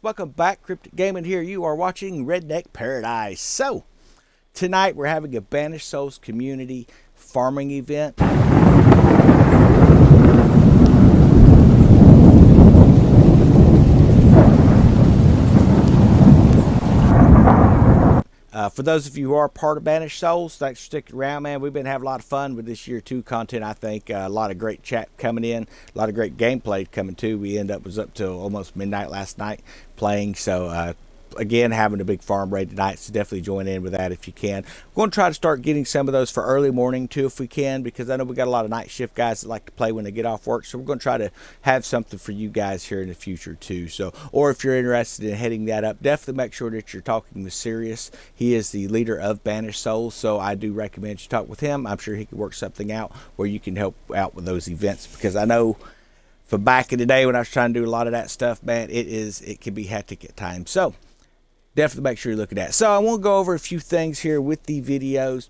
Welcome back, Crypticgamin here. You are watching Redneck Paradise. So, tonight we're having a Banished Souls community farming event. For those of you who are part of Banished Souls, thanks for sticking around, man. We've been having a lot of fun with this year 2 content, I think. A lot of great chat coming in, a lot of great gameplay coming too. We was up till almost midnight last night playing, so again, having a big farm raid tonight, so definitely join in with that if you can. We're going to try to start getting some of those for early morning too if we can, because I know we got a lot of night shift guys that like to play when they get off work, so we're going to try to have something for you guys here in the future too. So, or if you're interested in heading that up, definitely make sure that you're talking with Sirius. He is the leader of Banished Souls, so I do recommend you talk with him. I'm sure he can work something out where you can help out with those events, because I know from back in the day when I was trying to do a lot of that stuff, man, it can be hectic at times. So definitely make sure you look at that. So I want to go over a few things here with the videos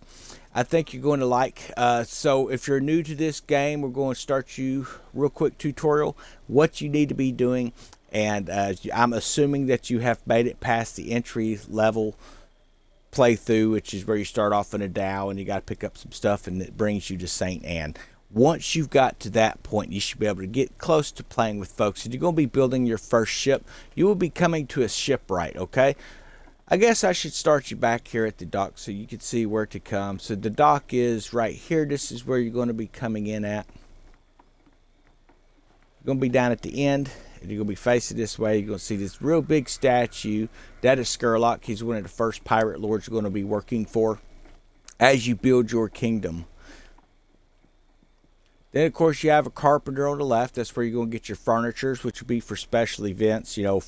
I think you're going to like. So if you're new to this game, we're going to start you real quick tutorial, what you need to be doing. And I'm assuming that you have made it past the entry level playthrough, which is where you start off in a dhow and you got to pick up some stuff and it brings you to St. Anne. Once you've got to that point, you should be able to get close to playing with folks. And you're going to be building your first ship. You will be coming to a shipwright, okay? I guess I should start you back here at the dock so you can see where to come. So the dock is right here. This is where you're going to be coming in at. You're going to be down at the end, and you're going to be facing this way. You're going to see this real big statue. That is Skurlock. He's one of the first pirate lords you're going to be working for as you build your kingdom. Then, of course, you have a carpenter on the left. That's where you're going to get your furnitures, which will be for special events, you know,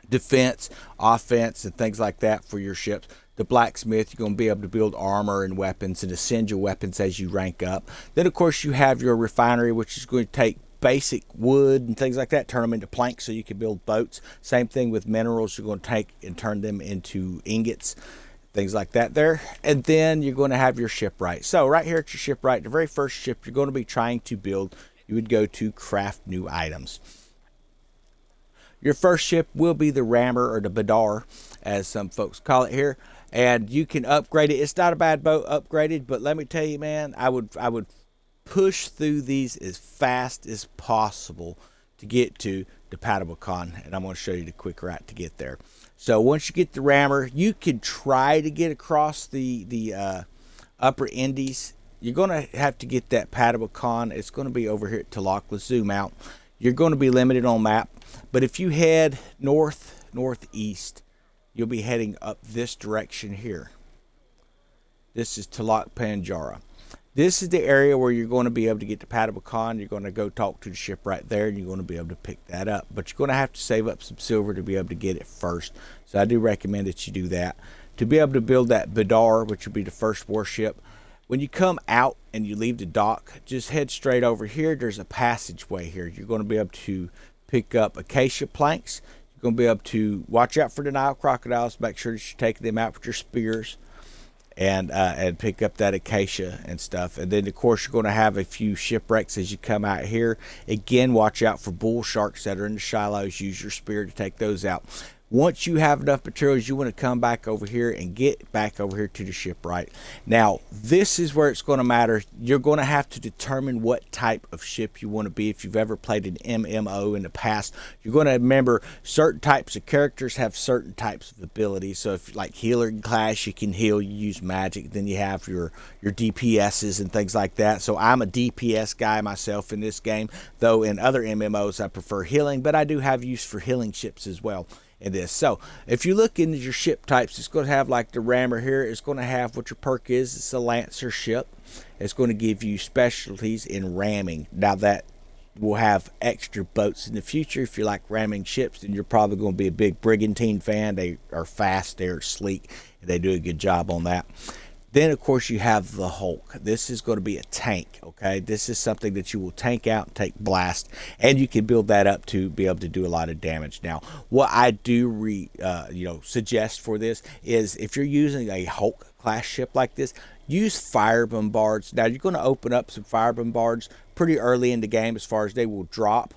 defense, offense, and things like that for your ships. The blacksmith, you're going to be able to build armor and weapons and ascend your weapons as you rank up. Then, of course, you have your refinery, which is going to take basic wood and things like that, turn them into planks so you can build boats. Same thing with minerals. You're going to take and turn them into ingots, things like that there. And then you're going to have your shipwright. So right here at your shipwright, the very first ship you're going to be trying to build, you would go to craft new items. Your first ship will be the rammer, or the badar, as some folks call it here, and you can upgrade it. It's not a bad boat upgraded, but let me tell you, man, I would push through these as fast as possible to get to the Patabacon, and I'm going to show you the quick route to get there. So once you get the rammer, you can try to get across the upper Indies. You're going to have to get that Patabacon. It's going to be over here at Talak. Let's zoom out. You're going to be limited on map, but if you head northeast, you'll be heading up this direction here. This is Talak Panjara. This is the area where you're going to be able to get to Patabacon. You're going to go talk to the ship right there, and you're going to be able to pick that up. But you're going to have to save up some silver to be able to get it first. So I do recommend that you do that. To be able to build that Badar, which will be the first warship, when you come out and you leave the dock, just head straight over here. There's a passageway here. You're going to be able to pick up acacia planks. You're going to be able to watch out for the Nile crocodiles. Make sure that you're taking them out with your spears. And pick up that acacia and stuff. And then, of course, you're going to have a few shipwrecks as you come out here. Again, watch out for bull sharks that are in the shallows. Use your spear to take those out. Once you have enough materials, you want to come back over here and get back over here to the shipwright. Now, this is where it's going to matter. You're going to have to determine what type of ship you want to be. If you've ever played an MMO in the past, you're going to remember certain types of characters have certain types of abilities. So if like healer class, you can heal, you use magic. Then you have your DPSs and things like that. So I'm a DPS guy myself in this game, though in other MMOs I prefer healing, but I do have use for healing ships as well in this. So if you look into your ship types, it's going to have like the rammer here. It's going to have what your perk is. It's a lancer ship. It's going to give you specialties in ramming. Now that will have extra boats in the future. If you like ramming ships, then you're probably going to be a big brigantine fan. They are fast, they're sleek, and they do a good job on that. Then, of course, you have the Hulk. This is going to be a tank, okay? This is something that you will tank out and take blast, and you can build that up to be able to do a lot of damage. Now, what I do suggest for this is if you're using a Hulk class ship like this, use fire bombards. Now, you're going to open up some fire bombards pretty early in the game as far as they will drop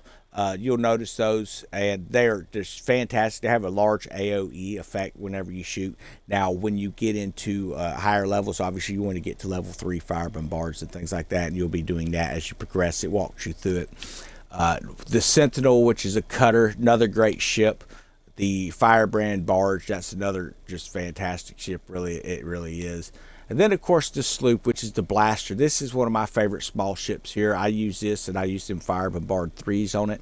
You'll notice those, and they're just fantastic. They have a large AOE effect whenever you shoot. Now, when you get into higher levels, obviously you want to get to level 3 fire bombards and things like that, and you'll be doing that as you progress. It walks you through it. The Sentinel, which is a cutter, another great ship. The Firebrand barge, that's another just fantastic ship. Really, it really is. And then, of course, the sloop, which is the blaster. This is one of my favorite small ships here. I use this, and I use them Fire Bombard 3s on it.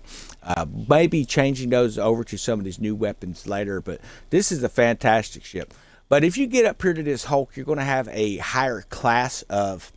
Maybe changing those over to some of these new weapons later, but this is a fantastic ship. But if you get up here to this Hulk, you're going to have a higher class of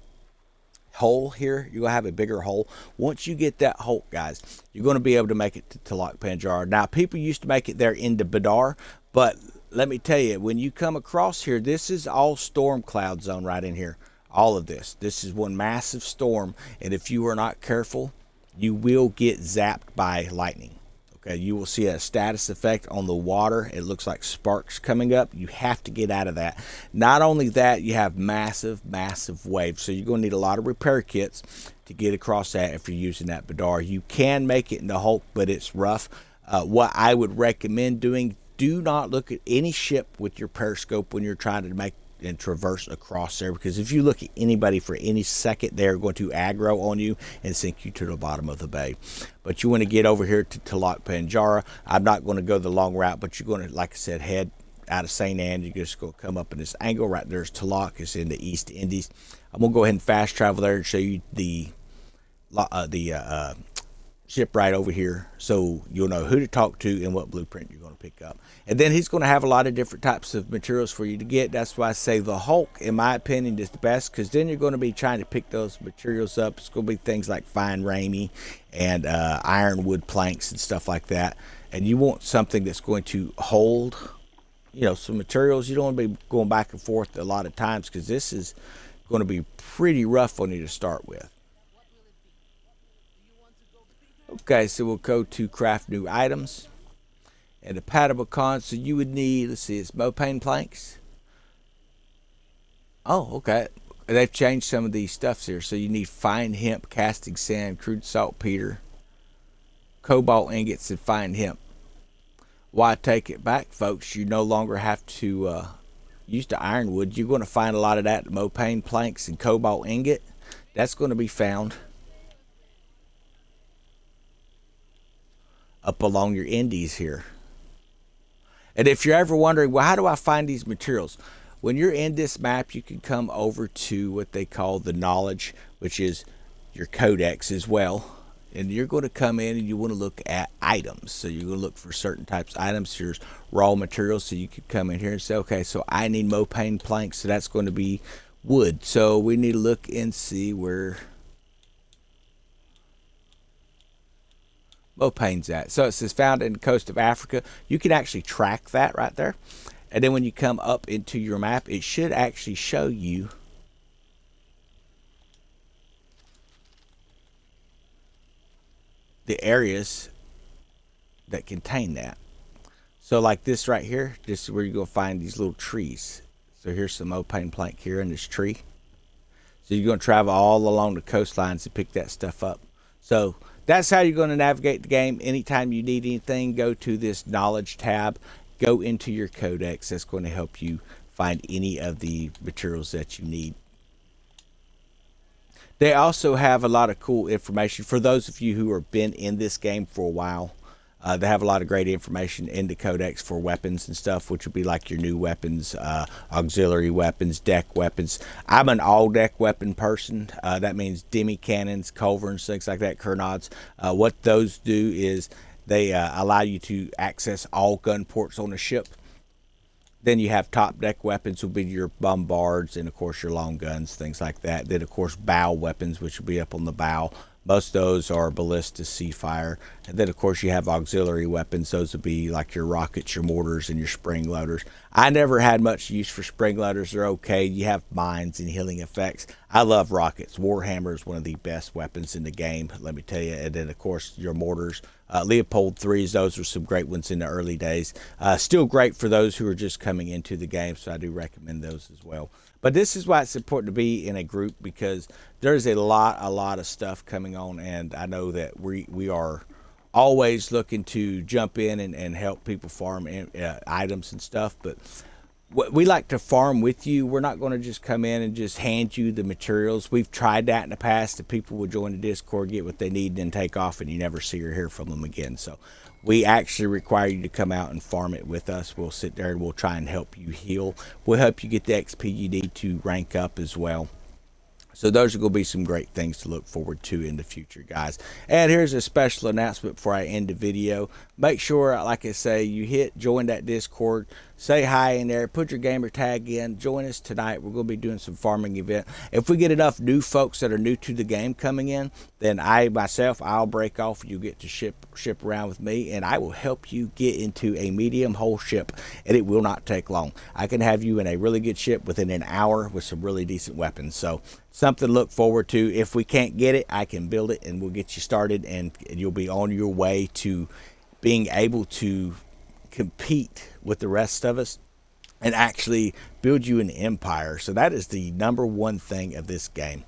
hole here. You're going to have a bigger hole. Once you get that Hulk, guys, you're going to be able to make it to Lock Panjara. Now, people used to make it there into Badar, but let me tell you, when you come across here, this is all storm cloud zone right in here. All of this. This is one massive storm, and if you are not careful, you will get zapped by lightning. Okay, you will see a status effect on the water. It looks like sparks coming up. You have to get out of that. Not only that, you have massive, massive waves. So you're going to need a lot of repair kits to get across that if you're using that Badar. You can make it in the Hulk, but it's rough. What I would recommend doing, do not look at any ship with your periscope when you're trying to make and traverse across there, because if you look at anybody for any second, they're going to aggro on you and sink you to the bottom of the bay. But you want to get over here to Lock Panjara. I'm not going to go the long route, but you're going to, like I said, head out of St. Anne. You're just going to come up in this angle right there's Talak. It's in the East Indies. I'm going to go ahead and fast travel there and show you the ship right over here, so you'll know who to talk to and what blueprint you're going to pick up. And then he's going to have a lot of different types of materials for you to get. That's why I say the Hulk, in my opinion, is the best, because then you're going to be trying to pick those materials up. It's going to be things like fine ramie and ironwood planks and stuff like that. And you want something that's going to hold, you know, some materials. You don't want to be going back and forth a lot of times, because this is going to be pretty rough on you to start with. Okay, so we'll go to craft new items. And the compatible cons, so you would need, let's see, it's Mopane planks. Oh, okay. They've changed some of these stuffs here. So you need fine hemp, casting sand, crude saltpeter, cobalt ingots, and fine hemp. Why take it back, folks? You no longer have to use the ironwood. You're going to find a lot of that Mopane planks and cobalt ingot. That's going to be found up along your indies here. And if you're ever wondering, well, how do I find these materials? When you're in this map, you can come over to what they call the knowledge, which is your codex as well. And you're going to come in and you want to look at items. So you're going to look for certain types of items. Here's raw materials. So you could come in here and say, okay, so I need Mopane planks. So that's going to be wood. So we need to look and see where Mopane's at. So it says found in the coast of Africa. You can actually track that right there. And then when you come up into your map, it should actually show you the areas that contain that. So like this right here, this is where you're going to find these little trees. So here's some Mopane plank here in this tree. So you're going to travel all along the coastlines to pick that stuff up. So that's how you're going to navigate the game. Anytime you need anything, go to this knowledge tab, go into your codex. That's going to help you find any of the materials that you need. They also have a lot of cool information for those of you who have been in this game for a while. They have a lot of great information in the codex for weapons and stuff, which would be like your new weapons, auxiliary weapons, deck weapons. I'm an all-deck weapon person. That means demi cannons, culverins, things like that, carronades. What those do is they allow you to access all gun ports on the ship. Then you have top deck weapons, will be your bombards, and of course your long guns, things like that. Then of course bow weapons, which will be up on the bow. Most of those are ballista, sea fire. And then of course you have auxiliary weapons. Those would be like your rockets, your mortars, and your spring loaders. I never had much use for spring loaders. They're okay. You have mines and healing effects. I love rockets. Warhammer is one of the best weapons in the game, let me tell you. And then of course your mortars. Leopold 3s, those were some great ones in the early days. Still great for those who are just coming into the game, so I do recommend those as well. But this is why it's important to be in a group, because there's a lot of stuff coming on, and I know that we are always looking to jump in and help people farm items and stuff. But we like to farm with you. We're not going to just come in and just hand you the materials. We've tried that in the past. The people will join the Discord, get what they need, and then take off, and you never see or hear from them again. So we actually require you to come out and farm it with us. We'll sit there and we'll try and help you heal. We'll help you get the XP you need to rank up as well. So those are going to be some great things to look forward to in the future, guys. And here's a special announcement before I end the video. Make sure, like I say, you hit join that Discord. Say hi in there. Put your gamer tag in. Join us tonight. We're going to be doing some farming event. If we get enough new folks that are new to the game coming in, then I'll break off. You get to ship around with me, and I will help you get into a medium hull ship, and it will not take long. I can have you in a really good ship within an hour with some really decent weapons. So something to look forward to. If we can't get it, I can build it, and we'll get you started, and you'll be on your way to being able to compete with the rest of us and actually build you an empire. So that is the #1 thing of this game.